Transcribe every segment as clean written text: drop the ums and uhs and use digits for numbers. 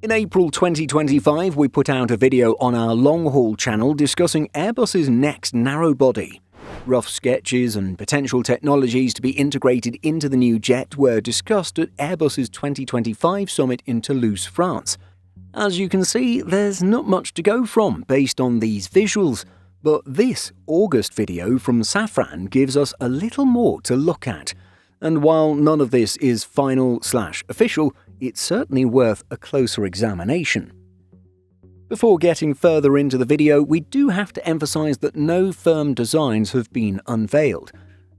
In April 2025, we put out a video on our long-haul channel discussing Airbus's next narrowbody. Rough sketches and potential technologies to be integrated into the new jet were discussed at Airbus's 2025 summit in Toulouse, France. As you can see, there's not much to go from based on these visuals, but this August video from Safran gives us a little more to look at. And while none of this is final/official, it's certainly worth a closer examination. Before getting further into the video, we do have to emphasize that no firm designs have been unveiled.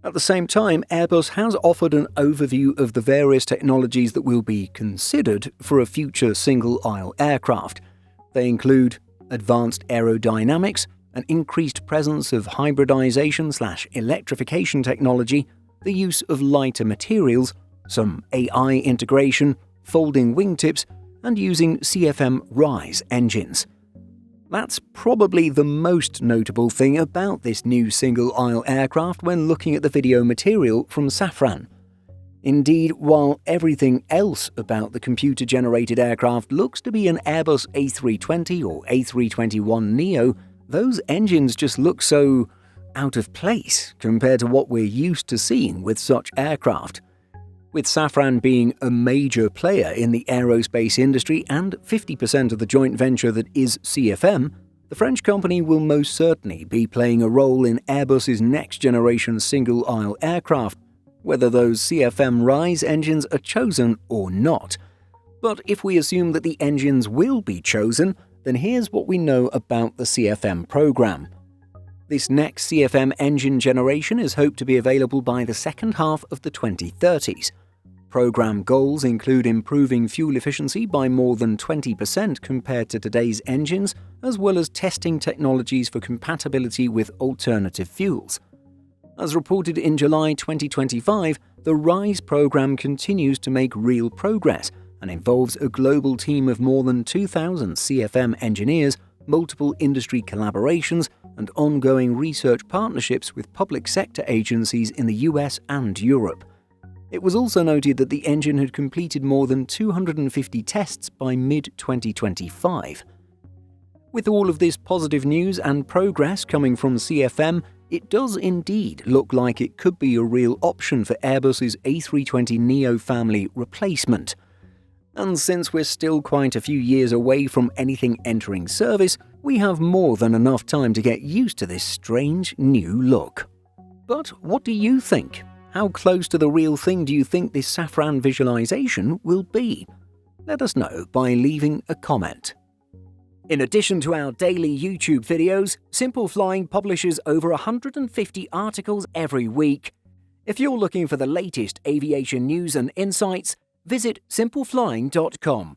At the same time, Airbus has offered an overview of the various technologies that will be considered for a future single-aisle aircraft. They include advanced aerodynamics, an increased presence of hybridization/electrification technology, the use of lighter materials, some AI integration, folding wingtips, and using CFM RISE engines. That's probably the most notable thing about this new single-aisle aircraft when looking at the video material from Safran. Indeed, while everything else about the computer-generated aircraft looks to be an Airbus A320 or A321neo, those engines just look so out of place compared to what we're used to seeing with such aircraft. With Safran being a major player in the aerospace industry and 50% of the joint venture that is CFM, the French company will most certainly be playing a role in Airbus's next-generation single-aisle aircraft, whether those CFM RISE engines are chosen or not. But if we assume that the engines will be chosen, then here's what we know about the CFM program. This next CFM engine generation is hoped to be available by the second half of the 2030s. Program goals include improving fuel efficiency by more than 20% compared to today's engines, as well as testing technologies for compatibility with alternative fuels. As reported in July 2025, the RISE program continues to make real progress and involves a global team of more than 2,000 CFM engineers, multiple industry collaborations, and ongoing research partnerships with public sector agencies in the US and Europe. It was also noted that the engine had completed more than 250 tests by mid-2025. With all of this positive news and progress coming from CFM, it does indeed look like it could be a real option for Airbus's A320neo family replacement. And since we're still quite a few years away from anything entering service, we have more than enough time to get used to this strange new look. But what do you think? How close to the real thing do you think this Safran visualization will be? Let us know by leaving a comment. In addition to our daily YouTube videos, Simple Flying publishes over 150 articles every week. If you're looking for the latest aviation news and insights, visit simpleflying.com.